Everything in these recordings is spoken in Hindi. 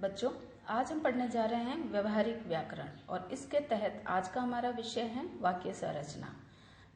बच्चों, आज हम पढ़ने जा रहे हैं व्यवहारिक व्याकरण और इसके तहत आज का हमारा विषय है वाक्य संरचना।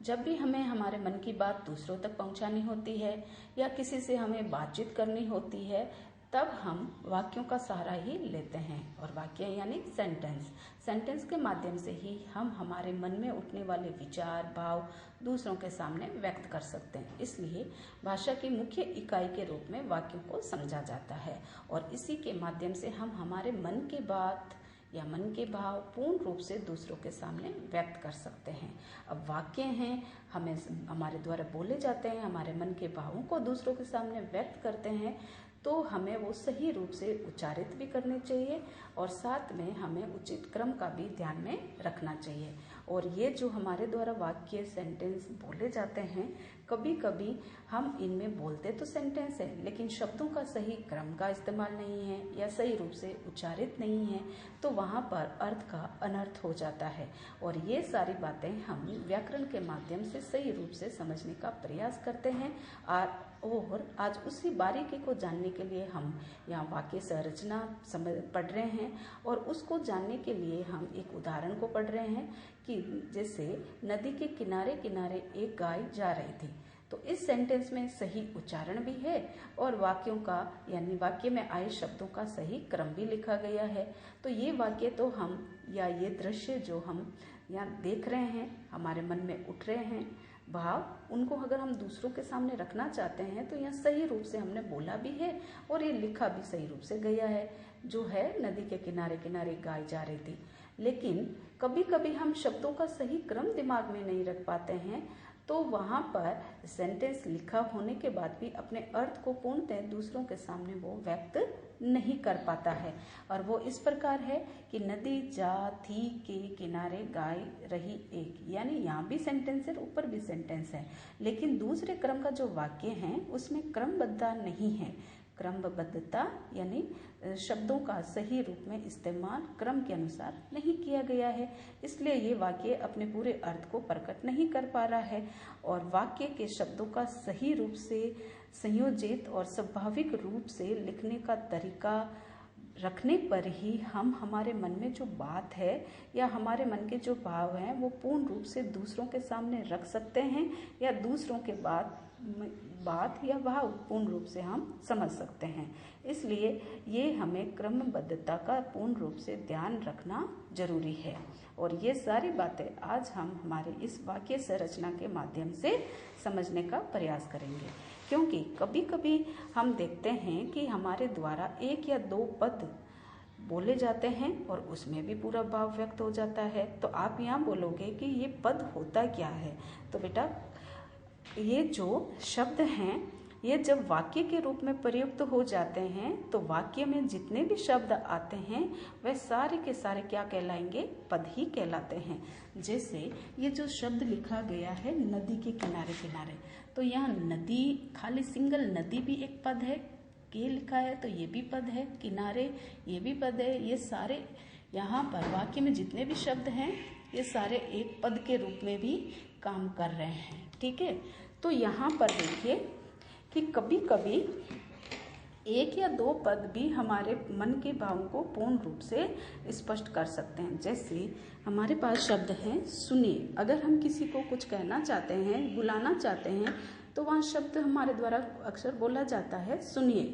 जब भी हमें हमारे मन की बात दूसरों तक पहुंचानी होती है या किसी से हमें बातचीत करनी होती है, तब हम वाक्यों का सहारा ही लेते हैं। और वाक्य यानी सेंटेंस के माध्यम से ही हम हमारे मन में उठने वाले विचार भाव दूसरों के सामने व्यक्त कर सकते हैं। इसलिए भाषा की मुख्य इकाई के रूप में वाक्यों को समझा जाता है और इसी के माध्यम से हम हमारे मन की बात या मन के भाव पूर्ण रूप से दूसरों के सामने व्यक्त कर सकते हैं। अब वाक्य हैं, हमें हमारे द्वारा बोले जाते हैं, हमारे मन के भावों को दूसरों के सामने व्यक्त करते हैं, तो हमें वो सही रूप से उच्चारित भी करने चाहिए और साथ में हमें उचित क्रम का भी ध्यान में रखना चाहिए। और ये जो हमारे द्वारा वाक्य सेंटेंस बोले जाते हैं, कभी कभी हम इनमें बोलते तो सेंटेंस है लेकिन शब्दों का सही क्रम का इस्तेमाल नहीं है या सही रूप से उच्चारित नहीं है, तो वहाँ पर अर्थ का अनर्थ हो जाता है। और ये सारी बातें हम व्याकरण के माध्यम से सही रूप से समझने का प्रयास करते हैं। और आज उसी बारीकी को जानने के लिए हम यहाँ वाक्य संरचना पढ़ रहे हैं और उसको जानने के लिए हम एक उदाहरण को पढ़ रहे हैं कि जैसे नदी के किनारे किनारे एक गाय जा रही थी। तो इस सेंटेंस में सही उच्चारण भी है और वाक्यों का यानी वाक्य में आए शब्दों का सही क्रम भी लिखा गया है। तो ये वाक्य तो हम या ये दृश्य जो हम यहाँ देख रहे हैं, हमारे मन में उठ रहे हैं भाव, उनको अगर हम दूसरों के सामने रखना चाहते हैं तो यहाँ सही रूप से हमने बोला भी है और ये लिखा भी सही रूप से गया है, जो है नदी के किनारे किनारे गाय जा रही थी। लेकिन कभी कभी हम शब्दों का सही क्रम दिमाग में नहीं रख पाते हैं, तो वहाँ पर सेंटेंस लिखा होने के बाद भी अपने अर्थ को पूर्णतः दूसरों के सामने वो व्यक्त नहीं कर पाता है। और वो इस प्रकार है कि नदी जा थी के किनारे गाय रही एक, यानी यहाँ भी सेंटेंस है, ऊपर भी सेंटेंस है, लेकिन दूसरे क्रम का जो वाक्य है उसमें क्रमबद्धता नहीं है। क्रमबद्धता यानी शब्दों का सही रूप में इस्तेमाल क्रम के अनुसार नहीं किया गया है, इसलिए ये वाक्य अपने पूरे अर्थ को प्रकट नहीं कर पा रहा है। और वाक्य के शब्दों का सही रूप से संयोजित और स्वाभाविक रूप से लिखने का तरीका रखने पर ही हम हमारे मन में जो बात है या हमारे मन के जो भाव हैं वो पूर्ण रूप से दूसरों के सामने रख सकते हैं या दूसरों के बात या भाव पूर्ण रूप से हम समझ सकते हैं। इसलिए ये हमें क्रमबद्धता का पूर्ण रूप से ध्यान रखना जरूरी है। और ये सारी बातें आज हम हमारे इस वाक्य संरचना के माध्यम से समझने का प्रयास करेंगे, क्योंकि कभी कभी हम देखते हैं कि हमारे द्वारा एक या दो पद बोले जाते हैं और उसमें भी पूरा भाव व्यक्त हो जाता है। तो आप यहाँ बोलोगे कि ये पद होता क्या है, तो बेटा ये जो शब्द हैं ये जब वाक्य के रूप में प्रयुक्त हो जाते हैं तो वाक्य में जितने भी शब्द आते हैं वह सारे के सारे क्या कहलाएंगे, पद ही कहलाते हैं। जैसे ये जो शब्द लिखा गया है नदी के किनारे किनारे, तो यहाँ नदी खाली सिंगल नदी भी एक पद है, के लिखा है तो ये भी पद है, किनारे ये भी पद है। ये सारे यहाँ पर वाक्य में जितने भी शब्द हैं ये सारे एक पद के रूप में भी काम कर रहे हैं, ठीक है। तो यहाँ पर देखिए कि कभी कभी एक या दो पद भी हमारे मन के भावों को पूर्ण रूप से स्पष्ट कर सकते हैं। जैसे हमारे पास शब्द है सुनिए, अगर हम किसी को कुछ कहना चाहते हैं, बुलाना चाहते हैं, तो वहाँ शब्द हमारे द्वारा अक्सर बोला जाता है सुनिए,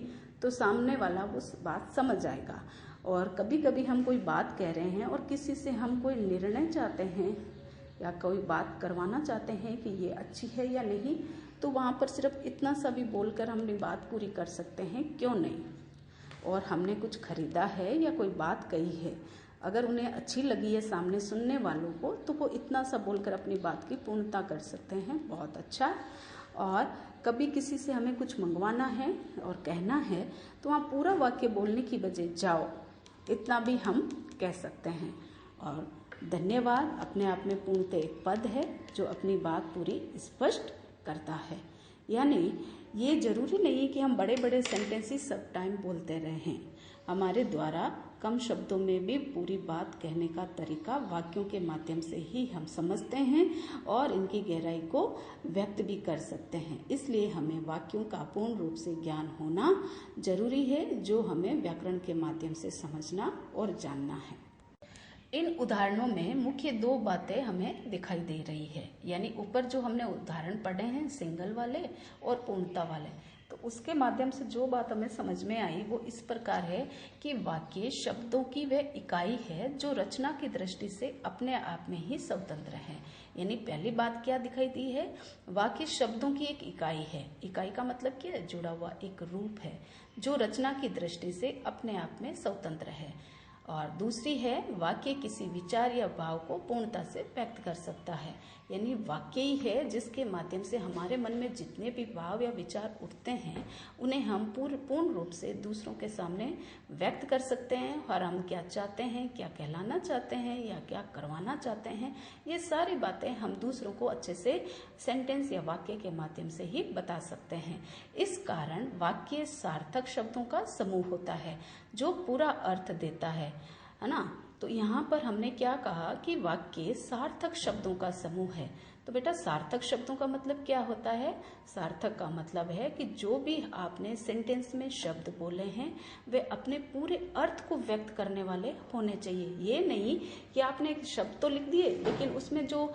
तो सामने वाला वो बात समझ आएगा। और कभी कभी हम कोई बात कह रहे हैं और किसी से हम कोई निर्णय चाहते हैं या कोई बात करवाना चाहते हैं कि ये अच्छी है या नहीं, तो वहाँ पर सिर्फ इतना सा भी बोलकर हम अपनी बात पूरी कर सकते हैं, क्यों नहीं। और हमने कुछ खरीदा है या कोई बात कही है, अगर उन्हें अच्छी लगी है सामने सुनने वालों को, तो वो इतना सा बोलकर अपनी बात की पूर्णता कर सकते हैं, बहुत अच्छा। और कभी किसी से हमें कुछ मंगवाना है और कहना है, तो वहाँ पूरा वाक्य बोलने की बजाय जाओ, इतना भी हम कह सकते हैं। और धन्यवाद अपने आप में पूर्णतः एक पद है जो अपनी बात पूरी स्पष्ट करता है। यानी ये जरूरी नहीं कि हम बड़े बड़े सेंटेंसेस सब टाइम बोलते रहें, हमारे द्वारा कम शब्दों में भी पूरी बात कहने का तरीका वाक्यों के माध्यम से ही हम समझते हैं और इनकी गहराई को व्यक्त भी कर सकते हैं। इसलिए हमें वाक्यों का पूर्ण रूप से ज्ञान होना जरूरी है, जो हमें व्याकरण के माध्यम से समझना और जानना है। इन उदाहरणों में मुख्य दो बातें हमें दिखाई दे रही है, यानी ऊपर जो हमने उदाहरण पढ़े हैं सिंगल वाले और पूर्णता वाले, तो उसके माध्यम से जो बात हमें समझ में आई वो इस प्रकार है कि वाक्य शब्दों की वह इकाई है जो रचना की दृष्टि से अपने आप में ही स्वतंत्र है। यानी पहली बात क्या दिखाई दी है, वाक्य शब्दों की एक इकाई है। इकाई का मतलब क्या है, जुड़ा हुआ एक रूप है जो रचना की दृष्टि से अपने आप में स्वतंत्र है। और दूसरी है, वाक्य किसी विचार या भाव को पूर्णता से व्यक्त कर सकता है। यानी वाक्य ही है जिसके माध्यम से हमारे मन में जितने भी भाव या विचार उठते हैं उन्हें हम पूर्ण रूप से दूसरों के सामने व्यक्त कर सकते हैं, और हम क्या चाहते हैं, क्या कहलाना चाहते हैं या क्या करवाना चाहते हैं, ये सारी बातें हम दूसरों को अच्छे से सेंटेंस या वाक्य के माध्यम से ही बता सकते हैं। इस कारण वाक्य सार्थक शब्दों का समूह होता है जो पूरा अर्थ देता है ना। तो यहाँ पर हमने क्या कहा कि वाक्य सार्थक शब्दों का समूह है। तो बेटा सार्थक शब्दों का मतलब क्या होता है, सार्थक का मतलब है कि जो भी आपने सेंटेंस में शब्द बोले हैं वे अपने पूरे अर्थ को व्यक्त करने वाले होने चाहिए। ये नहीं कि आपने एक शब्द तो लिख दिए लेकिन उसमें जो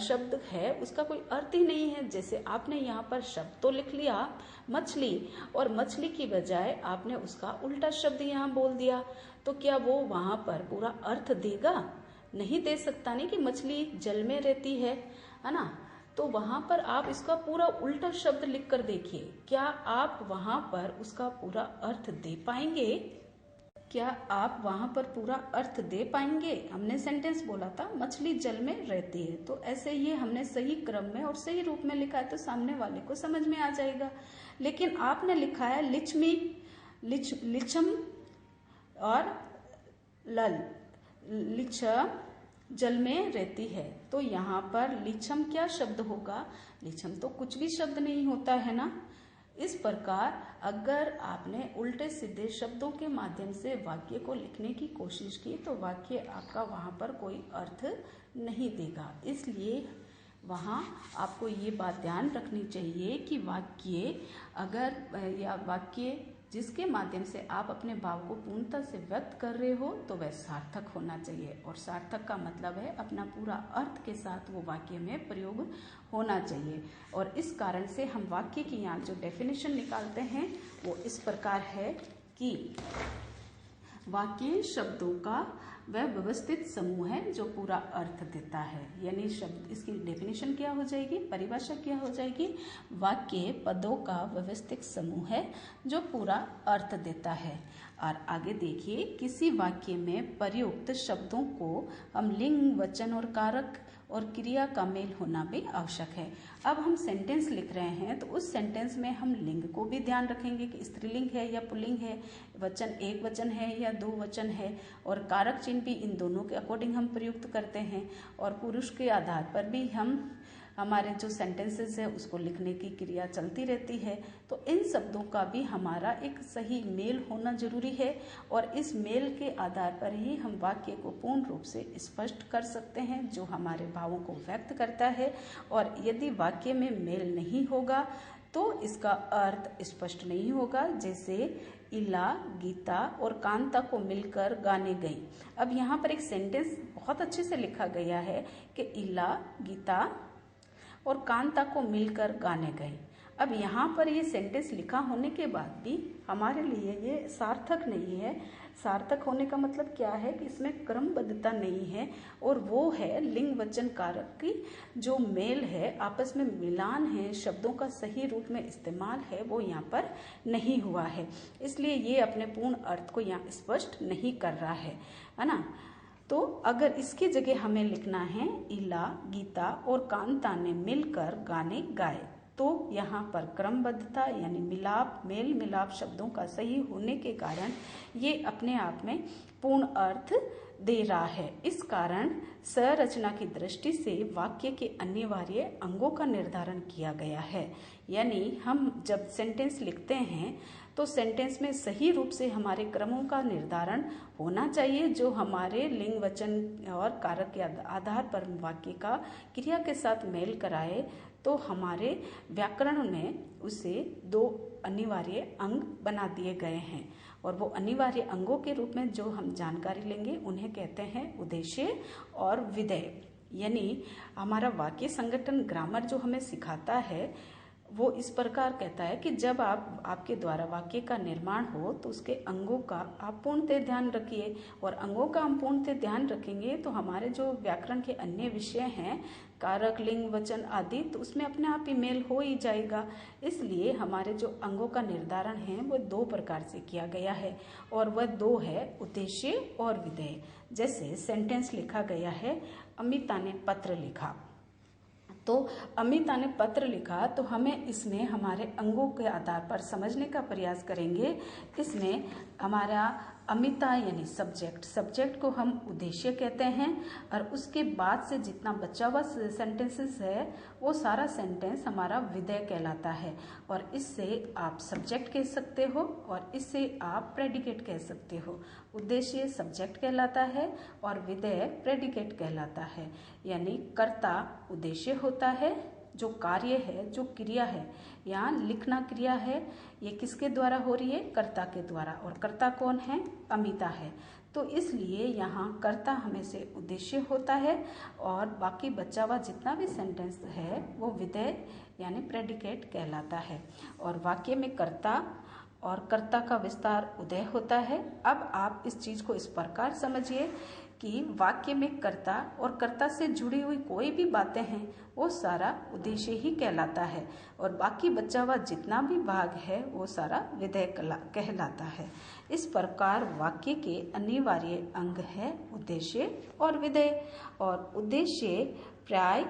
शब्द है उसका कोई अर्थ ही नहीं है। जैसे आपने यहाँ पर शब्द तो लिख लिया मछली, और मछली की बजाय आपने उसका उल्टा शब्द यहाँ बोल दिया, तो क्या वो वहां पर पूरा अर्थ देगा? नहीं दे सकता। नहीं कि मछली जल में रहती है ना, तो वहां पर आप इसका पूरा उल्टा शब्द लिख कर देखिए, क्या आप वहां पर उसका पूरा अर्थ दे पाएंगे? क्या आप वहां पर पूरा अर्थ दे पाएंगे? हमने सेंटेंस बोला था मछली जल में रहती है, तो ऐसे ही हमने सही क्रम में और सही रूप में लिखा है तो सामने वाले को समझ में आ जाएगा। लेकिन आपने लिखा है लिचमी, लिचम और लल, लिचम जल में रहती है, तो यहाँ पर लिचम क्या शब्द होगा? लिचम तो कुछ भी शब्द नहीं होता है ना। इस प्रकार अगर आपने उल्टे सीधे शब्दों के माध्यम से वाक्य को लिखने की कोशिश की तो वाक्य आपका वहाँ पर कोई अर्थ नहीं देगा। इसलिए वहाँ आपको ये बात ध्यान रखनी चाहिए कि वाक्य अगर या वाक्य जिसके माध्यम से आप अपने भाव को पूर्णता से व्यक्त कर रहे हो तो वह सार्थक होना चाहिए। और सार्थक का मतलब है अपना पूरा अर्थ के साथ वो वाक्य में प्रयोग होना चाहिए। और इस कारण से हम वाक्य की यहाँ जो डेफिनेशन निकालते हैं वो इस प्रकार है कि वाक्य शब्दों का वह व्यवस्थित समूह है जो पूरा अर्थ देता है। यानी शब्द, इसकी डेफिनेशन क्या हो जाएगी, परिभाषा क्या हो जाएगी, वाक्य पदों का व्यवस्थित समूह है जो पूरा अर्थ देता है। और आगे देखिए, किसी वाक्य में प्रयुक्त शब्दों को हम लिंग, वचन और कारक और क्रिया का मेल होना भी आवश्यक है। अब हम सेंटेंस लिख रहे हैं तो उस सेंटेंस में हम लिंग को भी ध्यान रखेंगे कि स्त्रीलिंग है या पुल्लिंग है, वचन एक वचन है या दो वचन है, और कारक चिन्ह भी इन दोनों के अकॉर्डिंग हम प्रयुक्त करते हैं। और पुरुष के आधार पर भी हम हमारे जो सेंटेंसेस है उसको लिखने की क्रिया चलती रहती है। तो इन शब्दों का भी हमारा एक सही मेल होना जरूरी है, और इस मेल के आधार पर ही हम वाक्य को पूर्ण रूप से स्पष्ट कर सकते हैं जो हमारे भावों को व्यक्त करता है। और यदि वाक्य में मेल नहीं होगा तो इसका अर्थ स्पष्ट नहीं होगा। जैसे इला, गीता और कांता को मिलकर गाने गई। अब यहाँ पर एक सेंटेंस बहुत अच्छे से लिखा गया है कि इला, गीता और कांता को मिलकर गाने गए। अब यहाँ पर ये सेंटेंस लिखा होने के बाद भी हमारे लिए ये सार्थक नहीं है। सार्थक होने का मतलब क्या है कि इसमें क्रमबद्धता नहीं है, और वो है लिंग, वचन, कारक की जो मेल है, आपस में मिलान है, शब्दों का सही रूप में इस्तेमाल है, वो यहाँ पर नहीं हुआ है। इसलिए ये अपने पूर्ण अर्थ को यहाँ स्पष्ट नहीं कर रहा है ना। तो अगर इसकी जगह हमें लिखना है इला, गीता और कांता ने मिलकर गाने गाए, तो यहाँ पर क्रमबद्धता यानी मिलाप, मेल मिलाप शब्दों का सही होने के कारण ये अपने आप में पूर्ण अर्थ दे रहा है। इस कारण संरचना की दृष्टि से वाक्य के अनिवार्य अंगों का निर्धारण किया गया है। यानी हम जब सेंटेंस लिखते हैं तो सेंटेंस में सही रूप से हमारे क्रमों का निर्धारण होना चाहिए जो हमारे लिंग, वचन और कारक के आधार पर वाक्य का क्रिया के साथ मेल कराए। तो हमारे व्याकरण में उसे 2 अनिवार्य अंग बना दिए गए हैं और वो अनिवार्य अंगों के रूप में जो हम जानकारी लेंगे उन्हें कहते हैं उद्देश्य और विधेय। यानी हमारा वाक्य संगठन ग्रामर जो हमें सिखाता है वो इस प्रकार कहता है कि जब आपके द्वारा वाक्य का निर्माण हो तो उसके अंगों का आप पूर्णतः ध्यान रखिए, और अंगों का हम पूर्णतः ध्यान रखेंगे तो हमारे जो व्याकरण के अन्य विषय हैं, कारक, लिंग, वचन आदि, तो उसमें अपने आप ही मेल हो ही जाएगा। इसलिए हमारे जो अंगों का निर्धारण है वो 2 प्रकार से किया गया है और वह 2 है उद्देश्य और विधेय। जैसे सेंटेंस लिखा गया है, अमिता ने पत्र लिखा। तो अमिता ने पत्र लिखा, तो हमें इसमें हमारे अंगों के आधार पर समझने का प्रयास करेंगे। इसमें हमारा अमिता यानी सब्जेक्ट को हम उद्देश्य कहते हैं और उसके बाद से जितना बचा हुआ सेंटेंसेस है वो सारा सेंटेंस हमारा विधेय कहलाता है। और इससे आप सब्जेक्ट कह सकते हो और इससे आप प्रेडिकेट कह सकते हो। उद्देश्य सब्जेक्ट कहलाता है और विधेय प्रेडिकेट कहलाता है। यानी कर्ता उद्देश्य होता है, जो कार्य है, जो क्रिया है, यहाँ लिखना क्रिया है, ये किसके द्वारा हो रही है? कर्ता के द्वारा। और कर्ता कौन है? अमिता है। तो इसलिए यहाँ कर्ता हमें से उद्देश्य होता है और बाकी बचा हुआ जितना भी सेंटेंस है वो विधेय यानी प्रेडिकेट कहलाता है। और वाक्य में कर्ता और कर्ता का विस्तार उदय होता है। अब आप इस चीज को इस प्रकार समझिए कि वाक्य में कर्ता और कर्ता से जुड़ी हुई कोई भी बातें हैं वो सारा उद्देश्य ही कहलाता है और बाकी बचा हुआ जितना भी भाग है वो सारा विधेय कहलाता है। इस प्रकार वाक्य के अनिवार्य अंग है उद्देश्य और विधेय। और उद्देश्य प्राय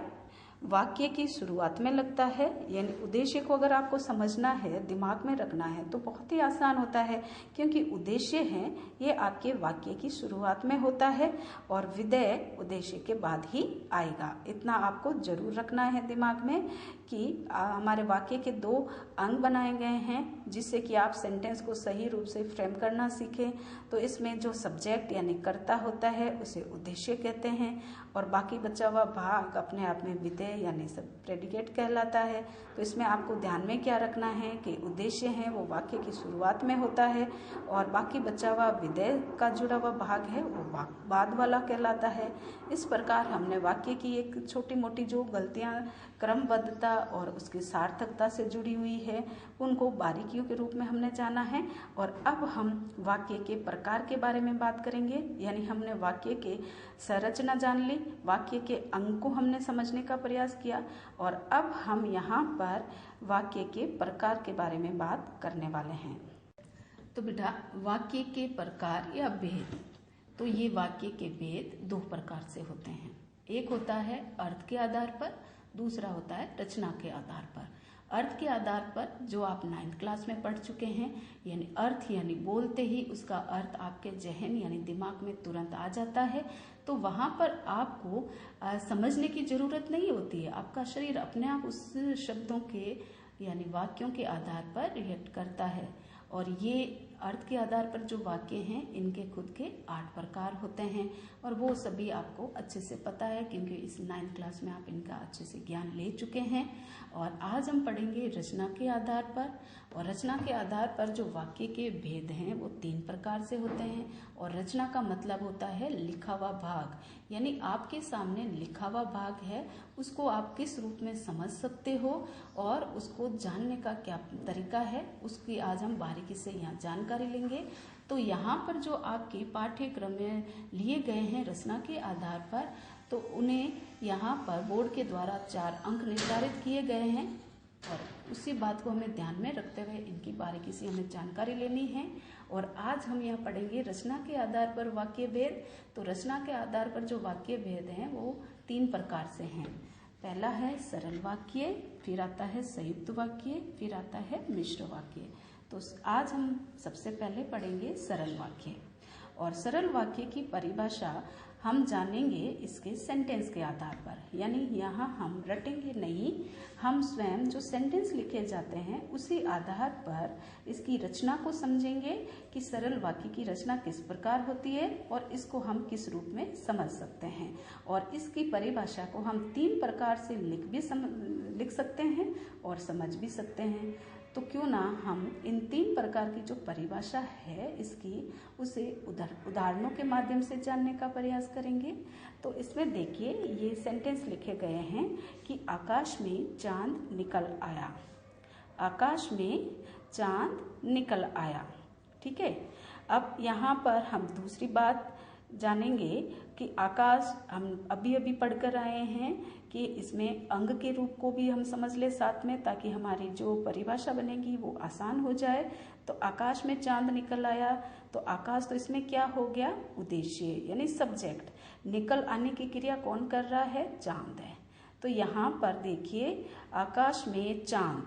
वाक्य की शुरुआत में लगता है। यानी उद्देश्य को अगर आपको समझना है, दिमाग में रखना है तो बहुत ही आसान होता है, क्योंकि उद्देश्य है ये आपके वाक्य की शुरुआत में होता है और विधेय उद्देश्य के बाद ही आएगा। इतना आपको जरूर रखना है दिमाग में कि हमारे वाक्य के 2 अंग बनाए गए हैं जिससे कि आप सेंटेंस को सही रूप से फ्रेम करना सीखें। तो इसमें जो सब्जेक्ट यानी कर्ता होता है उसे उद्देश्य कहते हैं और बाकी बचा हुआ भाग अपने आप में विधेय यानी सब प्रेडिकेट कहलाता है। तो इसमें आपको ध्यान में क्या रखना है कि उद्देश्य है वो वाक्य की शुरुआत में होता है और बाकी बचा हुआ विधेय का जुड़ा हुआ भाग है वो बाद वाला कहलाता है। इस प्रकार हमने वाक्य की एक छोटी मोटी जो गलतियां क्रमबद्धता और उसकी सार्थकता से जुड़ी हुई है उनको बारीकियों के रूप में हमने जाना है। और अब हम वाक्य के प्रकार के बारे में बात करेंगे। यानी हमने वाक्य के संरचना जान ली, वाक्य के अंग को हमने समझने का प्रयास किया और अब हम यहाँ पर वाक्य के प्रकार के बारे में बात करने वाले हैं। तो बेटा वाक्य के प्रकार या भेद, तो ये वाक्य के भेद 2 प्रकार से होते हैं। एक होता है अर्थ के आधार पर, दूसरा होता है रचना के आधार पर। अर्थ के आधार पर जो आप 9th क्लास में पढ़ चुके हैं, यानी अर्थ यानी बोलते ही उसका अर्थ आपके जहन यानी दिमाग में तुरंत आ जाता है, तो वहां पर आपको समझने की जरूरत नहीं होती है। आपका शरीर अपने आप उस शब्दों के यानी वाक्यों के आधार पर रिएक्ट करता है। और ये अर्थ के आधार पर जो वाक्य हैं इनके खुद के 8 प्रकार होते हैं और वो सभी आपको अच्छे से पता है क्योंकि इस 9th क्लास में आप इनका अच्छे से ज्ञान ले चुके हैं। और आज हम पढ़ेंगे रचना के आधार पर। और रचना के आधार पर जो वाक्य के भेद हैं वो 3 प्रकार से होते हैं। और रचना का मतलब होता है लिखा हुआ भाग, यानी आपके सामने लिखा हुआ भाग है उसको आप किस रूप में समझ सकते हो और उसको जानने का क्या तरीका है उसकी आज हम बारीकी से यहाँ जानकारी लेंगे। तो यहाँ पर जो आपके पाठ्यक्रम में लिए गए हैं रचना के आधार पर, तो उन्हें यहाँ पर बोर्ड के द्वारा 4 अंक निर्धारित किए गए हैं और उसी बात को हमें ध्यान में रखते हुए इनकी बारीकी से हमें जानकारी लेनी है। और आज हम यहाँ पढ़ेंगे रचना के आधार पर वाक्य भेद। तो रचना के आधार पर जो वाक्य भेद हैं वो 3 प्रकार से हैं। पहला है सरल वाक्य, फिर आता है संयुक्त वाक्य, फिर आता है मिश्र वाक्य। तो आज हम सबसे पहले पढ़ेंगे सरल वाक्य। और सरल वाक्य की परिभाषा हम जानेंगे इसके सेंटेंस के आधार पर, यानी यहाँ हम रटेंगे नहीं, हम स्वयं जो सेंटेंस लिखे जाते हैं उसी आधार पर इसकी रचना को समझेंगे कि सरल वाक्य की रचना किस प्रकार होती है और इसको हम किस रूप में समझ सकते हैं। और इसकी परिभाषा को हम 3 प्रकार से लिख सकते हैं और समझ भी सकते हैं। तो क्यों ना हम इन 3 प्रकार की जो परिभाषा है इसकी, उसे उदाहरणों के माध्यम से जानने का प्रयास करेंगे। तो इसमें देखिए ये सेंटेंस लिखे गए हैं कि आकाश में चांद निकल आया। आकाश में चांद निकल आया, ठीक है। अब यहाँ पर हम दूसरी बात जानेंगे कि आकाश हम अभी अभी पढ़कर आए हैं कि इसमें अंग के रूप को भी हम समझ ले साथ में, ताकि हमारी जो परिभाषा बनेगी वो आसान हो जाए। तो आकाश में चांद निकल आया, तो आकाश तो इसमें क्या हो गया, उद्देश्य यानी सब्जेक्ट। निकल आने की क्रिया कौन कर रहा है, चांद है। तो यहाँ पर देखिए आकाश में चांद,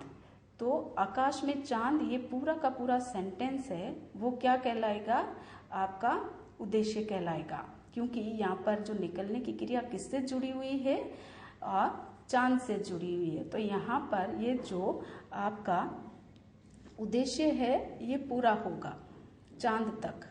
तो आकाश में चांद ये पूरा का पूरा सेंटेंस है, वो क्या कहलाएगा, आपका उद्देश्य कहलाएगा, क्योंकि यहाँ पर जो निकलने की क्रिया किससे जुड़ी हुई है, और चांद से जुड़ी हुई है। तो यहाँ पर ये जो आपका उद्देश्य है ये पूरा होगा चांद तक,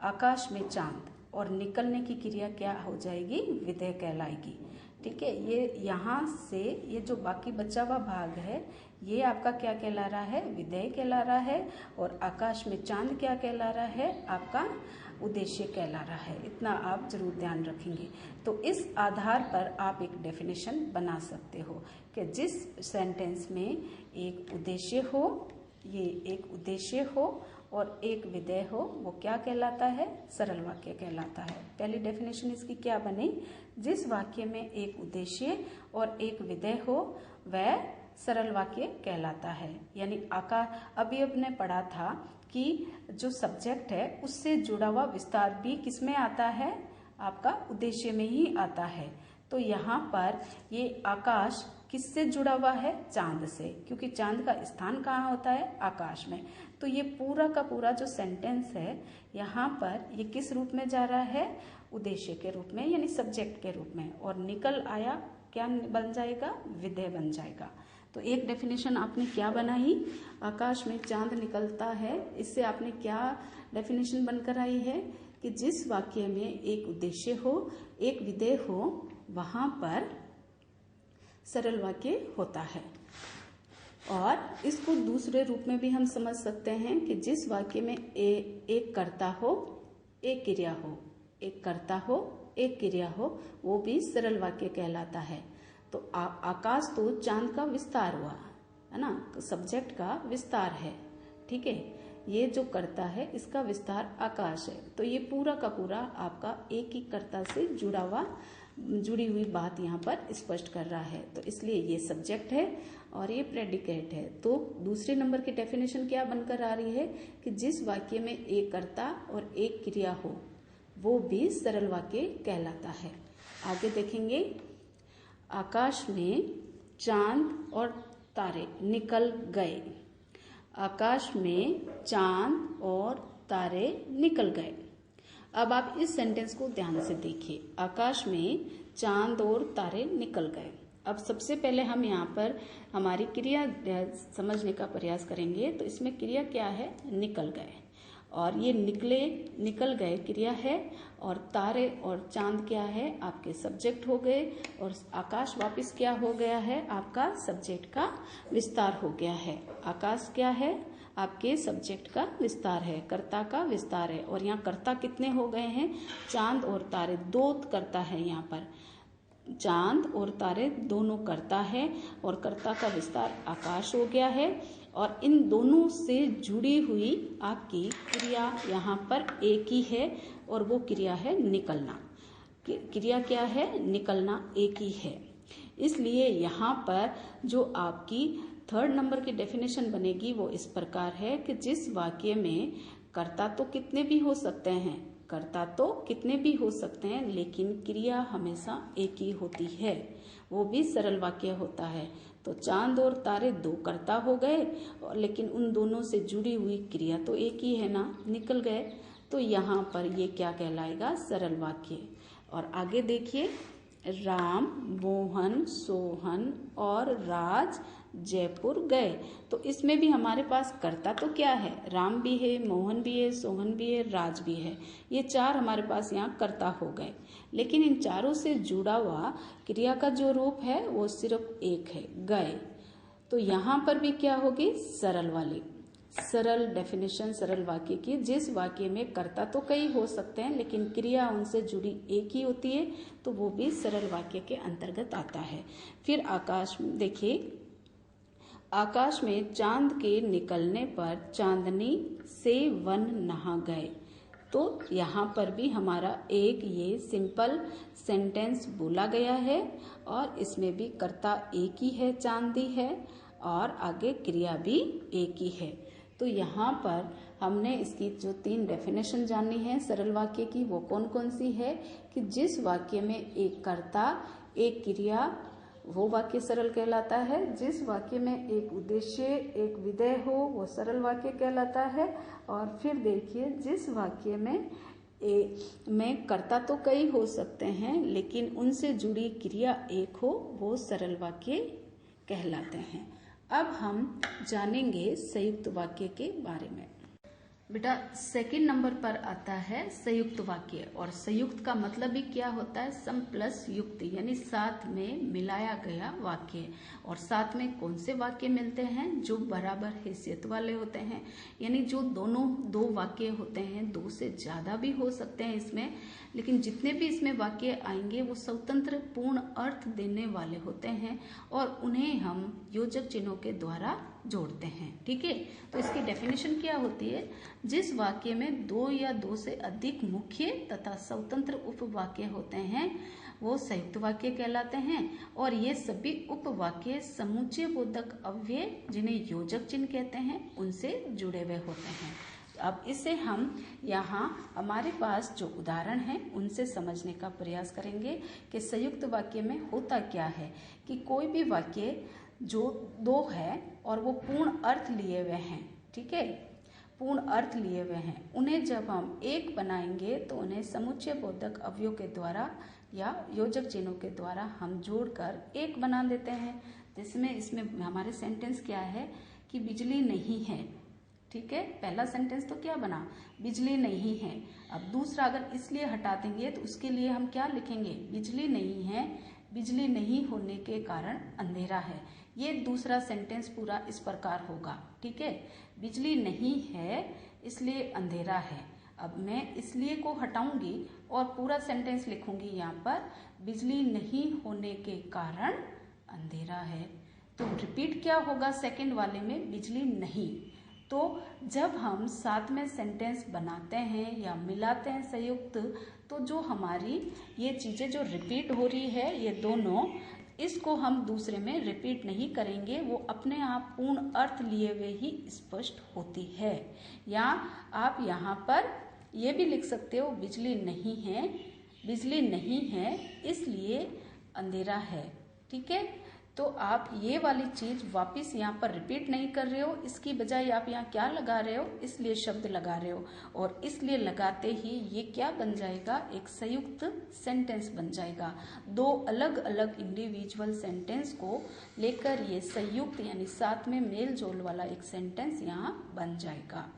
आकाश में चांद, और निकलने की क्रिया क्या हो जाएगी, विधेय कहलाएगी, ठीक है। ये यहाँ से ये जो बाकी बचा हुआ भाग है ये आपका क्या कहला रहा है, विधेय कहला रहा है, और आकाश में चांद क्या कहला रहा है, आपका उद्देश्य कहला रहा है। इतना आप जरूर ध्यान रखेंगे। तो इस आधार पर आप एक डेफिनेशन बना सकते हो कि जिस सेंटेंस में एक उद्देश्य हो, ये एक उद्देश्य हो और एक विधेय हो, वो क्या कहलाता है, सरल वाक्य कहलाता है। पहली डेफिनेशन इसकी क्या बनी, जिस वाक्य में एक उद्देश्य और एक विधेय हो वह सरल वाक्य कहलाता है। यानी अभी आपने पढ़ा था कि जो सब्जेक्ट है उससे जुड़ा हुआ विस्तार भी किसमें आता है, आपका उद्देश्य में ही आता है। तो यहाँ पर ये आकाश किससे जुड़ा हुआ है, चांद से, क्योंकि चांद का स्थान कहाँ होता है, आकाश में। तो ये पूरा का पूरा जो सेंटेंस है यहाँ पर ये किस रूप में जा रहा है, उद्देश्य के रूप में, यानी सब्जेक्ट के रूप में। और निकल आया क्या बन जाएगा, विधेय बन जाएगा। तो एक डेफिनेशन आपने क्या बनाई, आकाश में चांद निकलता है, इससे आपने क्या डेफिनेशन बनकर आई है कि जिस वाक्य में एक उद्देश्य हो, एक विधेय हो, वहां पर सरल वाक्य होता है। और इसको दूसरे रूप में भी हम समझ सकते हैं कि जिस वाक्य में एक कर्ता हो, एक क्रिया हो, एक कर्ता हो, एक क्रिया हो, वो भी सरल वाक्य कहलाता है। तो आकाश तो चांद का विस्तार हुआ है ना, सब्जेक्ट का विस्तार है, ठीक है। ये जो कर्ता है इसका विस्तार आकाश है। तो ये पूरा का पूरा आपका एक ही कर्ता से जुड़ी हुई बात यहाँ पर स्पष्ट कर रहा है। तो इसलिए ये सब्जेक्ट है और ये प्रेडिकेट है। तो दूसरे नंबर की डेफिनेशन क्या बनकर आ रही है कि जिस वाक्य में एक कर्ता और एक क्रिया हो वो भी सरल वाक्य कहलाता है। आगे देखेंगे, आकाश में चांद और तारे निकल गए। आकाश में चांद और तारे निकल गए। अब आप इस सेंटेंस को ध्यान से देखिए, आकाश में चांद और तारे निकल गए। अब सबसे पहले हम यहाँ पर हमारी क्रिया समझने का प्रयास करेंगे। तो इसमें क्रिया क्या है, निकल गए, और ये निकल गए क्रिया है, और तारे और चांद क्या है, आपके सब्जेक्ट हो गए, और आकाश वापस क्या हो गया है, आपका सब्जेक्ट का विस्तार हो गया है। आकाश क्या है, आपके सब्जेक्ट का विस्तार है, कर्ता का विस्तार है। और यहाँ कर्ता कितने हो गए हैं, चांद और तारे, 2 कर्ता है यहाँ पर, चांद और तारे दोनों कर्ता है, और कर्ता का विस्तार आकाश हो गया है। और इन दोनों से जुड़ी हुई आपकी क्रिया यहाँ पर एक ही है, और वो क्रिया है निकलना। क्रिया क्या है, निकलना एक ही है। इसलिए यहाँ पर जो आपकी 3rd नंबर की डेफिनेशन बनेगी वो इस प्रकार है कि जिस वाक्य में कर्ता तो कितने भी हो सकते हैं, कर्ता तो कितने भी हो सकते हैं, लेकिन क्रिया हमेशा एक ही होती है, वो भी सरल वाक्य होता है। तो चांद और तारे 2 कर्ता हो गए, लेकिन उन दोनों से जुड़ी हुई क्रिया तो एक ही है ना, निकल गए। तो तो यहाँ पर ये क्या कहलाएगा, सरल वाक्य। और आगे देखिए, राम, मोहन, सोहन और राज जयपुर गए। तो इसमें भी हमारे पास कर्ता तो क्या है, राम भी है, मोहन भी है, सोहन भी है, राज भी है। ये चार हमारे पास यहाँ कर्ता हो गए। लेकिन इन चारों से जुड़ा हुआ क्रिया का जो रूप है वो सिर्फ एक है, गए। तो यहाँ पर भी क्या होगी, सरल वाली, सरल डेफिनेशन, सरल वाक्य की, जिस वाक्य में कर्ता तो कई हो सकते हैं लेकिन क्रिया उनसे जुड़ी एक ही होती है, तो वो भी सरल वाक्य के अंतर्गत आता है। फिर आकाश देखिए, आकाश में चांद के निकलने पर चांदनी से वन नहा गए। तो यहाँ पर भी हमारा एक ये सिंपल सेंटेंस बोला गया है और इसमें भी कर्ता एक ही है, चांदी है, और आगे क्रिया भी एक ही है। तो यहाँ पर हमने इसकी जो 3 डेफिनेशन जानी है सरल वाक्य की, वो कौन कौन सी है कि जिस वाक्य में एक कर्ता एक क्रिया, वो वाक्य सरल कहलाता है। जिस वाक्य में एक उद्देश्य एक विधेय हो, वो सरल वाक्य कहलाता है। और फिर देखिए, जिस वाक्य में कर्ता तो कई हो सकते हैं लेकिन उनसे जुड़ी क्रिया एक हो, वो सरल वाक्य कहलाते हैं। अब हम जानेंगे संयुक्त वाक्य के बारे में। बेटा, सेकंड नंबर पर आता है संयुक्त वाक्य। और संयुक्त का मतलब भी क्या होता है, सम प्लस युक्त, यानी साथ में मिलाया गया वाक्य। और साथ में कौन से वाक्य मिलते हैं, जो बराबर हैसियत वाले होते हैं, यानी जो दोनों दो वाक्य होते हैं, 2 से ज्यादा भी हो सकते हैं इसमें, लेकिन जितने भी इसमें वाक्य आएंगे वो स्वतंत्र पूर्ण अर्थ देने वाले होते हैं और उन्हें हम योजक चिन्हों के द्वारा जोड़ते हैं। ठीक है, तो इसकी डेफिनेशन क्या होती है, जिस वाक्य में 2 या 2 से अधिक मुख्य तथा स्वतंत्र उपवाक्य होते हैं वो संयुक्त वाक्य कहलाते हैं। और ये सभी उपवाक्य समुच्चय बोधक अव्यय, जिन्हें योजक चिन्ह कहते हैं, उनसे जुड़े हुए होते हैं। अब इसे हम यहाँ हमारे पास जो उदाहरण हैं उनसे समझने का प्रयास करेंगे कि संयुक्त वाक्य में होता क्या है। कि कोई भी वाक्य जो 2 है और वो पूर्ण अर्थ लिए हुए हैं, ठीक है, पूर्ण अर्थ लिए हुए हैं, उन्हें जब हम एक बनाएंगे तो उन्हें समुच्चय बोधक अवयव के द्वारा या योजक चिन्हों के द्वारा हम जोड़कर एक बना देते हैं। जिसमें इसमें हमारे सेंटेंस क्या है कि बिजली नहीं है। ठीक है, पहला सेंटेंस तो क्या बना, बिजली नहीं है। अब दूसरा अगर इसलिए हटा देंगे तो उसके लिए हम क्या लिखेंगे, बिजली नहीं है, बिजली नहीं होने के कारण अंधेरा है। ये दूसरा सेंटेंस पूरा इस प्रकार होगा। ठीक है, बिजली नहीं है इसलिए अंधेरा है। अब मैं इसलिए को हटाऊंगी और पूरा सेंटेंस लिखूंगी यहाँ पर, बिजली नहीं होने के कारण अंधेरा है। तो रिपीट क्या होगा सेकंड वाले में, बिजली नहीं। तो जब हम साथ में सेंटेंस बनाते हैं या मिलाते हैं संयुक्त, तो जो हमारी ये चीजें जो रिपीट हो रही है ये दोनों, इसको हम दूसरे में रिपीट नहीं करेंगे, वो अपने आप पूर्ण अर्थ लिए हुए ही स्पष्ट होती है। या आप यहाँ पर ये भी लिख सकते हो, बिजली नहीं है, बिजली नहीं है इसलिए अंधेरा है। ठीक है, तो आप ये वाली चीज वापस यहाँ पर रिपीट नहीं कर रहे हो, इसकी बजाय आप यहाँ क्या लगा रहे हो, इसलिए शब्द लगा रहे हो। और इसलिए लगाते ही ये क्या बन जाएगा, एक संयुक्त सेंटेंस बन जाएगा। 2 अलग अलग इंडिविजुअल सेंटेंस को लेकर ये संयुक्त यानी साथ में मेल जोल वाला एक सेंटेंस यहाँ बन जाएगा।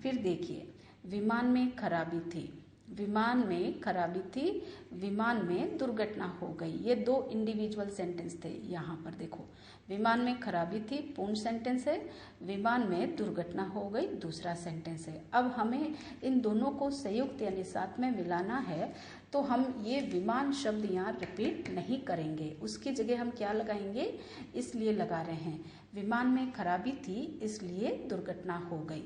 फिर देखिए, विमान में खराबी थी, विमान में खराबी थी, विमान में दुर्घटना हो गई। ये 2 इंडिविजुअल सेंटेंस थे। यहाँ पर देखो, विमान में खराबी थी पूर्ण सेंटेंस है, विमान में दुर्घटना हो गई दूसरा सेंटेंस है। अब हमें इन दोनों को संयुक्त यानी साथ में मिलाना है, तो हम ये विमान शब्द यहाँ रिपीट नहीं करेंगे, उसकी जगह हम क्या लगाएंगे, इसलिए लगा रहे हैं। विमान में खराबी थी इसलिए दुर्घटना हो गई।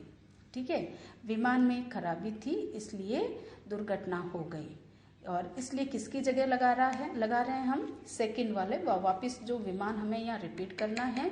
ठीक है, विमान में खराबी थी इसलिए दुर्घटना हो गई। और इसलिए किसकी जगह लगा रहे हैं हम, सेकंड वाले। वापिस जो विमान हमें यहाँ रिपीट करना है,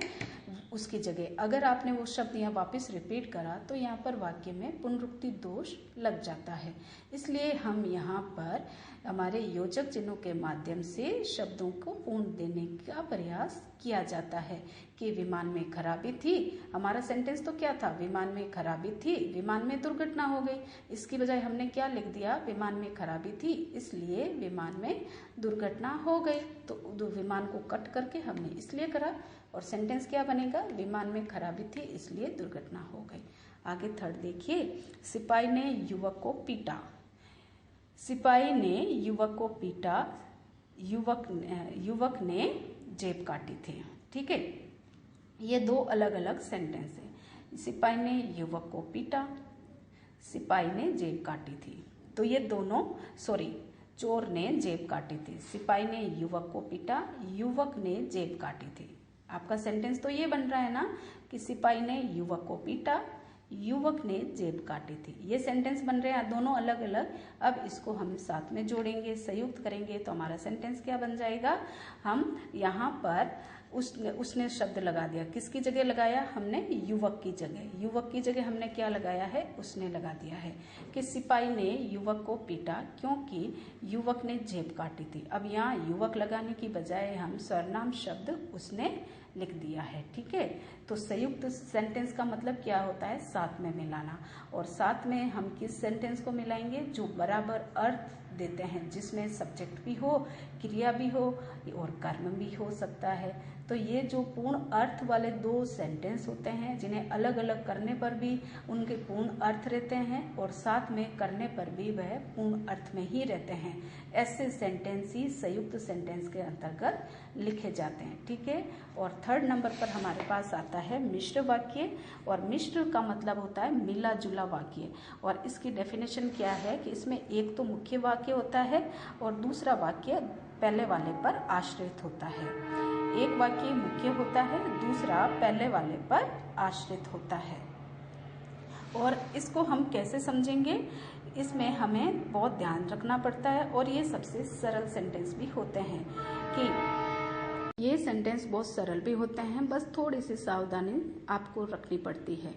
उसकी जगह अगर आपने वो शब्द यहाँ वापस रिपीट करा तो यहाँ पर वाक्य में पुनरुक्ति दोष लग जाता है। इसलिए हम यहाँ पर हमारे योजक चिन्हों के माध्यम से शब्दों को पूर्ण देने का प्रयास किया जाता है कि विमान में खराबी थी। हमारा सेंटेंस तो क्या था, विमान में खराबी थी, विमान में दुर्घटना हो गई। इसकी बजाय हमने क्या लिख दिया, विमान में खराबी थी इसलिए विमान में दुर्घटना हो गई। तो विमान को कट करके हमने इसलिए करा और सेंटेंस क्या बनेगा, विमान में खराबी थी इसलिए दुर्घटना हो गई। आगे थर्ड देखिए, सिपाही ने युवक को पीटा। सिपाही ने युवक को पीटा, युवक ने जेब काटी थी। ठीक है, ये दो अलग अलग सेंटेंस है। सिपाही ने युवक को पीटा, सिपाही ने जेब काटी थी। तो ये दोनों चोर ने जेब काटी थी। सिपाही ने युवक को पीटा, युवक ने जेब काटी थी। आपका सेंटेंस तो ये बन रहा है ना कि सिपाही ने युवक को पीटा, युवक ने जेब काटी थी। ये सेंटेंस बन रहे हैं दोनों अलग अलग। अब इसको हम साथ में जोड़ेंगे, संयुक्त करेंगे तो हमारा सेंटेंस क्या बन जाएगा। हम यहाँ पर उसने शब्द लगा दिया, किसकी जगह लगाया हमने, युवक की जगह। युवक की जगह हमने क्या लगाया है, उसने लगा दिया है कि सिपाही ने युवक को पीटा क्योंकि युवक ने जेब काटी थी। अब यहाँ युवक लगाने की बजाय हम सर्वनाम शब्द उसने लिख दिया है। ठीक है, तो संयुक्त सेंटेंस का मतलब क्या होता है, साथ में मिलाना। और साथ में हम किस सेंटेंस को मिलाएंगे, जो बराबर अर्थ देते हैं, जिसमें सब्जेक्ट भी हो, क्रिया भी हो और कर्म भी हो सकता है। तो ये जो पूर्ण अर्थ वाले दो सेंटेंस होते हैं, जिन्हें अलग अलग करने पर भी उनके पूर्ण अर्थ रहते हैं और साथ में करने पर भी वह पूर्ण अर्थ में ही रहते हैं, ऐसे सेंटेंस ही संयुक्त सेंटेंस के अंतर्गत लिखे जाते हैं। ठीक है, और थर्ड नंबर पर हमारे पास आता है मिश्र वाक्य। और मिश्र का मतलब होता है मिला जुला वाक्य। और इसकी डेफिनेशन क्या है कि इसमें एक तो मुख्य वाक्य होता है और दूसरा वाक्य पहले वाले पर आश्रित होता है। एक वाक्य मुख्य होता है, दूसरा पहले वाले पर आश्रित होता है। और इसको हम कैसे समझेंगे, इसमें हमें बहुत ध्यान रखना पड़ता है। और ये सबसे सरल सेंटेंस भी होते हैं कि ये सेंटेंस बहुत सरल भी होते हैं, बस थोड़ी सी सावधानी आपको रखनी पड़ती है।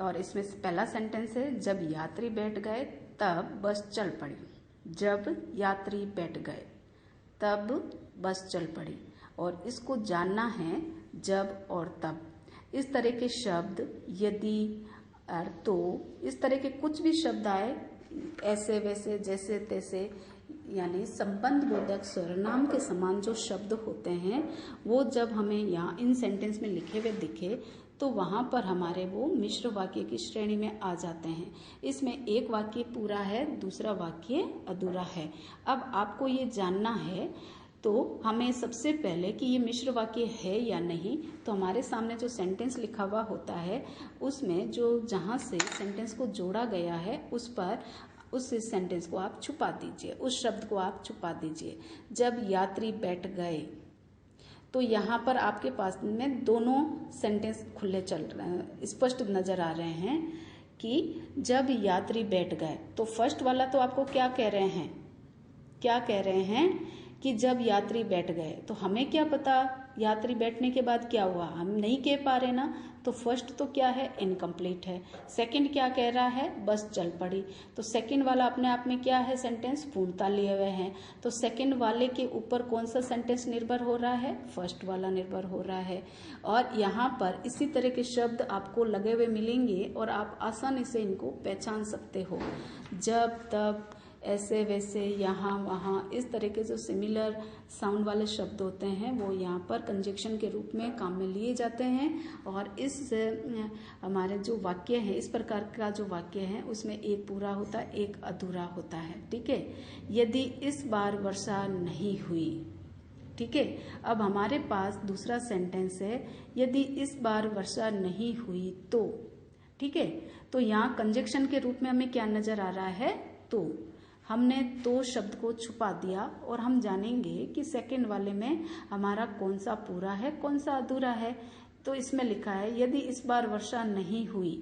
और इसमें पहला सेंटेंस है, जब यात्री बैठ गए तब बस चल पड़ी। जब यात्री बैठ गए तब बस चल पड़ी। और इसको जानना है जब और तब, इस तरह के शब्द, यदि, तो, इस तरह के कुछ भी शब्द आए, ऐसे वैसे जैसे तैसे, यानी संबंध बोधक सर्वनाम के समान जो शब्द होते हैं, वो जब हमें यहाँ इन सेंटेंस में लिखे हुए दिखे तो वहाँ पर हमारे वो मिश्र वाक्य की श्रेणी में आ जाते हैं। इसमें एक वाक्य पूरा है, दूसरा वाक्य अधूरा है। अब आपको ये जानना है तो हमें सबसे पहले कि ये मिश्र वाक्य है या नहीं, तो हमारे सामने जो सेंटेंस लिखा हुआ होता है उसमें जो जहाँ से सेंटेंस को जोड़ा गया है उस सेंटेंस को आप छुपा दीजिए, उस शब्द को आप छुपा दीजिए। जब यात्री बैठ गए, तो यहाँ पर आपके पास में दोनों सेंटेंस खुले चल रहे हैं, स्पष्ट नजर आ रहे हैं कि जब यात्री बैठ गए। तो फर्स्ट वाला तो आपको क्या कह रहे हैं कि जब यात्री बैठ गए। तो हमें क्या पता यात्री बैठने के बाद क्या हुआ, हम नहीं कह पा रहे ना। तो फर्स्ट तो क्या है, इनकम्प्लीट है। सेकंड क्या कह रहा है, बस चल पड़ी। तो सेकंड वाला अपने आप में क्या है, सेंटेंस पूर्णता लिए हुए हैं। तो सेकंड वाले के ऊपर कौन सा सेंटेंस निर्भर हो रहा है, फर्स्ट वाला निर्भर हो रहा है। और यहाँ पर इसी तरह के शब्द आपको लगे हुए मिलेंगे और आप आसानी से इनको पहचान सकते हो। जब, तब, ऐसे वैसे, यहाँ वहाँ, इस तरह के जो सिमिलर साउंड वाले शब्द होते हैं वो यहाँ पर कंजक्शन के रूप में काम में लिए जाते हैं। और इस हमारे जो वाक्य है, इस प्रकार का जो वाक्य है उसमें एक पूरा होता है, एक अधूरा होता है। ठीक है, यदि इस बार वर्षा नहीं हुई। ठीक है, अब हमारे पास दूसरा सेंटेंस है, यदि इस बार वर्षा नहीं हुई तो। ठीक है, तो यहाँ कंजक्शन के रूप में हमें क्या नजर आ रहा है, तो। हमने तो शब्द को छुपा दिया और हम जानेंगे कि सेकंड वाले में हमारा कौन सा पूरा है, कौन सा अधूरा है। तो इसमें लिखा है यदि इस बार वर्षा नहीं हुई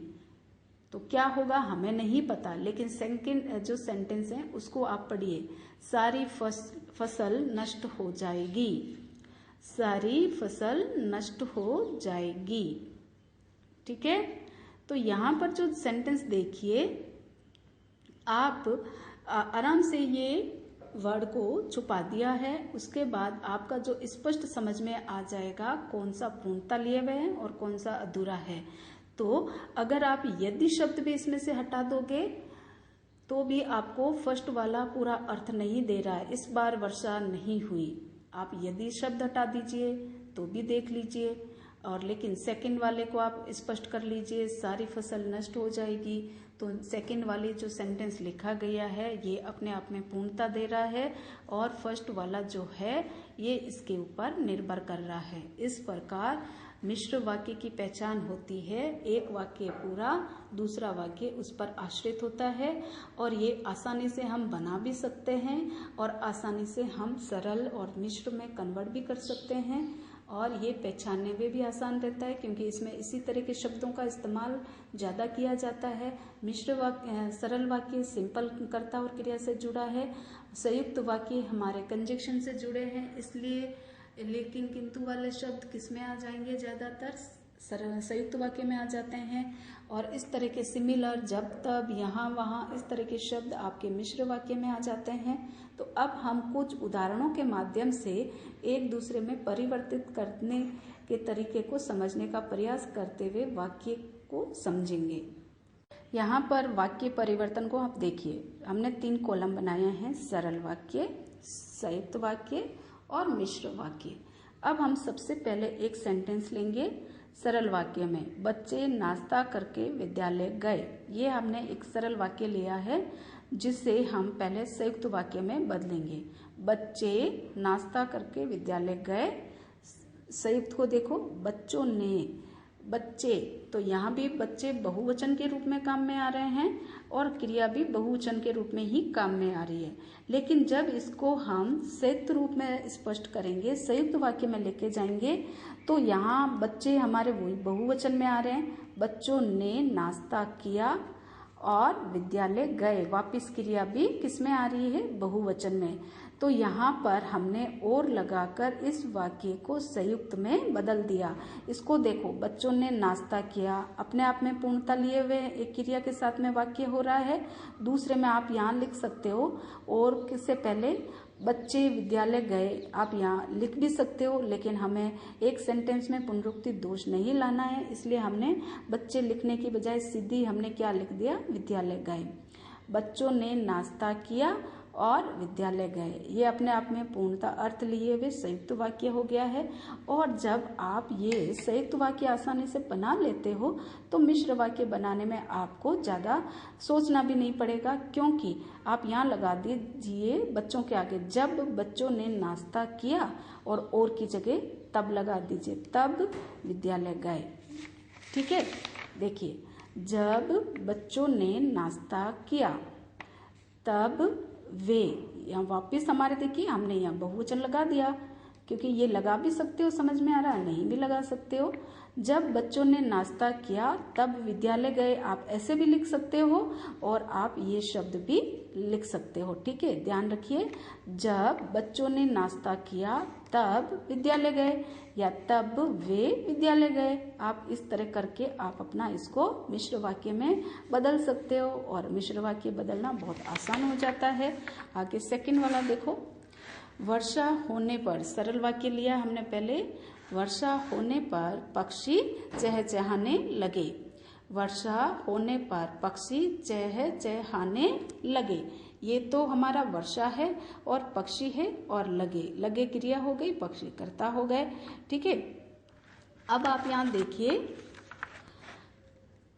तो क्या होगा हमें नहीं पता, लेकिन सेकंड जो सेंटेंस है उसको आप पढ़िए, सारी फसल नष्ट हो जाएगी। सारी फसल नष्ट हो जाएगी। ठीक है, तो यहाँ पर जो सेंटेंस देखिए, आप आराम से ये वर्ड को छुपा दिया है। उसके बाद आपका जो स्पष्ट समझ में आ जाएगा कौन सा पूर्णता लिए हुए है और कौन सा अधूरा है। तो अगर आप यदि शब्द भी इसमें से हटा दोगे तो भी आपको फर्स्ट वाला पूरा अर्थ नहीं दे रहा है। इस बार वर्षा नहीं हुई, आप यदि शब्द हटा दीजिए तो भी देख लीजिए, और लेकिन सेकंड वाले को आप स्पष्ट कर लीजिए, सारी फसल नष्ट हो जाएगी। तो सेकंड वाली जो सेंटेंस लिखा गया है ये अपने आप में पूर्णता दे रहा है, और फर्स्ट वाला जो है ये इसके ऊपर निर्भर कर रहा है। इस प्रकार मिश्र वाक्य की पहचान होती है। एक वाक्य पूरा, दूसरा वाक्य उस पर आश्रित होता है, और ये आसानी से हम बना भी सकते हैं और आसानी से हम सरल और मिश्र में कन्वर्ट भी कर सकते हैं। और ये पहचानने में भी आसान रहता है क्योंकि इसमें इसी तरह के शब्दों का इस्तेमाल ज़्यादा किया जाता है। मिश्र वाक्य, सरल वाक्य सिंपल कर्ता और क्रिया से जुड़ा है, संयुक्त वाक्य हमारे कंजक्शन से जुड़े हैं, इसलिए लेकिन किंतु वाले शब्द किस में आ जाएंगे, ज्यादातर संयुक्त वाक्य में आ जाते हैं। और इस तरह के सिमिलर, जब तब, यहाँ वहाँ, इस तरह के शब्द आपके मिश्र वाक्य में आ जाते हैं। तो अब हम कुछ उदाहरणों के माध्यम से एक दूसरे में परिवर्तित करने के तरीके को समझने का प्रयास करते हुए वाक्य को समझेंगे। यहाँ पर वाक्य परिवर्तन को आप देखिए, हमने 3 कॉलम बनाए हैं, सरल वाक्य, संयुक्त वाक्य और मिश्र वाक्य। अब हम सबसे पहले एक सेंटेंस लेंगे सरल वाक्य में, बच्चे नाश्ता करके विद्यालय गए। ये हमने एक सरल वाक्य लिया है जिसे हम पहले संयुक्त वाक्य में बदलेंगे। बच्चे नाश्ता करके विद्यालय गए, संयुक्त को देखो, बच्चों ने, बच्चे, तो यहाँ भी बच्चे बहुवचन के रूप में काम में आ रहे हैं और क्रिया भी बहुवचन के रूप में ही काम में आ रही है। लेकिन जब इसको हम संयुक्त रूप में स्पष्ट करेंगे, संयुक्त वाक्य में लेके जाएंगे, तो यहाँ बच्चे हमारे वही बहुवचन में आ रहे हैं। बच्चों ने नाश्ता किया और विद्यालय गए, वापिस क्रिया भी किस में आ रही है, बहुवचन में। तो यहाँ पर हमने और लगाकर इस वाक्य को संयुक्त में बदल दिया। इसको देखो, बच्चों ने नाश्ता किया, अपने आप में पूर्णता लिए हुए एक क्रिया के साथ में वाक्य हो रहा है। दूसरे में आप यहाँ लिख सकते हो, और किससे पहले बच्चे विद्यालय गए, आप यहाँ लिख भी सकते हो, लेकिन हमें एक सेंटेंस में पुनरुक्ति दोष नहीं लाना है, इसलिए हमने बच्चे लिखने की बजाय सीधी हमने क्या लिख दिया, विद्यालय गए। बच्चों ने नाश्ता किया और विद्यालय गए, ये अपने आप में पूर्णता अर्थ लिए हुए संयुक्त वाक्य हो गया है। और जब आप ये संयुक्त वाक्य आसानी से बना लेते हो तो मिश्र वाक्य बनाने में आपको ज़्यादा सोचना भी नहीं पड़ेगा, क्योंकि आप यहाँ लगा दीजिए बच्चों के आगे, जब बच्चों ने नाश्ता किया, और की जगह तब लगा दीजिए, तब विद्यालय गए। ठीक है, देखिए, जब बच्चों ने नाश्ता किया तब वे, यहाँ वापिस हमारे देखिए हमने यहाँ बहुवचन लगा दिया, क्योंकि ये लगा भी सकते हो, समझ में आ रहा है, नहीं भी लगा सकते हो। जब बच्चों ने नाश्ता किया तब विद्यालय गए, आप ऐसे भी लिख सकते हो और आप ये शब्द भी लिख सकते हो। ठीक है, ध्यान रखिए, जब बच्चों ने नाश्ता किया तब विद्यालय गए, या तब वे विद्यालय गए। आप इस तरह करके आप अपना इसको मिश्र वाक्य में बदल सकते हो, और मिश्र वाक्य बदलना बहुत आसान हो जाता है। आगे सेकंड वाला देखो, वर्षा होने पर, सरल वाक्य लिया हमने पहले, वर्षा होने पर पक्षी चहचहाने लगे। वर्षा होने पर पक्षी चहचहाने लगे, ये तो हमारा वर्षा है और पक्षी है, और लगे, लगे क्रिया हो गई, पक्षी कर्ता हो गए। ठीक है, अब आप यहाँ देखिए,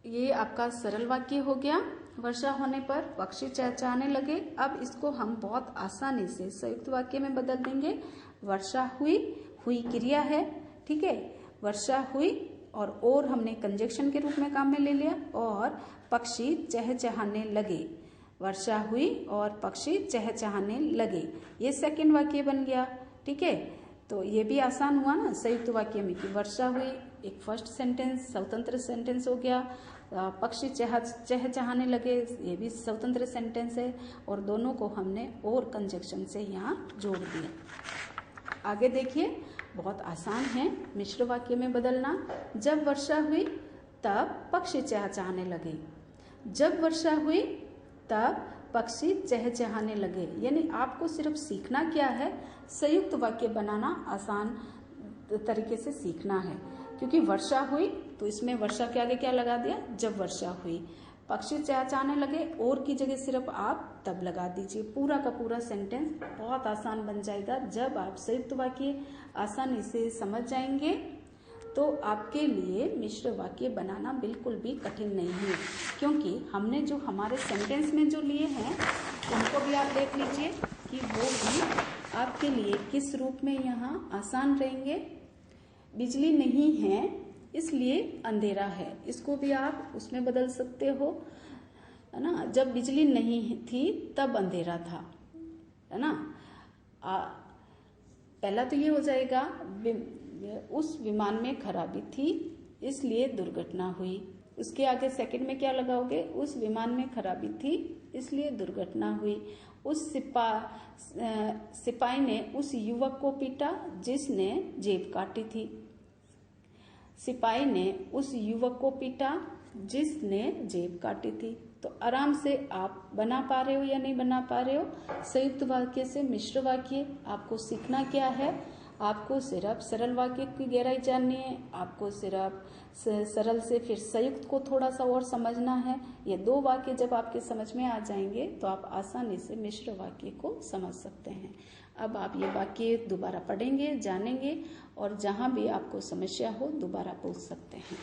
ये आपका सरल वाक्य हो गया, वर्षा होने पर पक्षी चहचहाने लगे। अब इसको हम बहुत आसानी से संयुक्त वाक्य में बदल देंगे। वर्षा हुई, हुई क्रिया है, ठीक है, वर्षा हुई, और हमने कंजक्शन के रूप में काम में ले लिया, और पक्षी चहचहाने लगे। वर्षा हुई और पक्षी चहचहाने लगे, ये सेकंड वाक्य बन गया। ठीक है, तो ये भी आसान हुआ ना संयुक्त वाक्य में, कि वर्षा हुई एक फर्स्ट सेंटेंस स्वतंत्र सेंटेंस हो गया, पक्षी चहचहाने लगे, ये भी स्वतंत्र सेंटेंस है, और दोनों को हमने और कंजक्शन से यहाँ जोड़ दिया। आगे देखिए, बहुत आसान है मिश्र वाक्य में बदलना। जब वर्षा हुई तब पक्षी चहचहाने लगे। जब वर्षा हुई तब पक्षी चहचहाने लगे। यानी आपको सिर्फ सीखना क्या है, संयुक्त वाक्य बनाना आसान तरीके से सीखना है। क्योंकि वर्षा हुई तो इसमें वर्षा के आगे क्या लगा दिया, जब वर्षा हुई। पक्षी चहचहाने लगे, और की जगह सिर्फ आप तब लगा दीजिए। पूरा का पूरा सेंटेंस बहुत आसान बन जाएगा। जब आप संयुक्त वाक्य आसानी से समझ जाएंगे तो आपके लिए मिश्र वाक्य बनाना बिल्कुल भी कठिन नहीं है। क्योंकि हमने जो हमारे सेंटेंस में जो लिए हैं उनको भी आप देख लीजिए कि वो भी आपके लिए किस रूप में यहाँ आसान रहेंगे। बिजली नहीं है इसलिए अंधेरा है, इसको भी आप उसमें बदल सकते हो, है ना। जब बिजली नहीं थी तब अंधेरा था, है ना। पहला तो ये हो जाएगा, उस विमान में खराबी थी इसलिए दुर्घटना हुई। उसके आगे सेकंड में क्या लगाओगे, उस विमान में खराबी थी इसलिए दुर्घटना हुई। उस सिपाही ने उस युवक को पीटा जिसने जेब काटी थी। सिपाही ने उस युवक को पीटा जिसने जेब काटी थी। तो आराम से आप बना पा रहे हो या नहीं बना पा रहे हो संयुक्त वाक्य से मिश्र वाक्य। आपको सीखना क्या है, आपको सिर्फ सरल वाक्य की गहराई जाननी है, आपको सिर्फ सरल से फिर संयुक्त को थोड़ा सा और समझना है। ये दो वाक्य जब आपके समझ में आ जाएंगे तो आप आसानी से मिश्र वाक्य को समझ सकते हैं। अब आप ये वाक्य दोबारा पढ़ेंगे, जानेंगे, और जहाँ भी आपको समस्या हो दोबारा पूछ सकते हैं।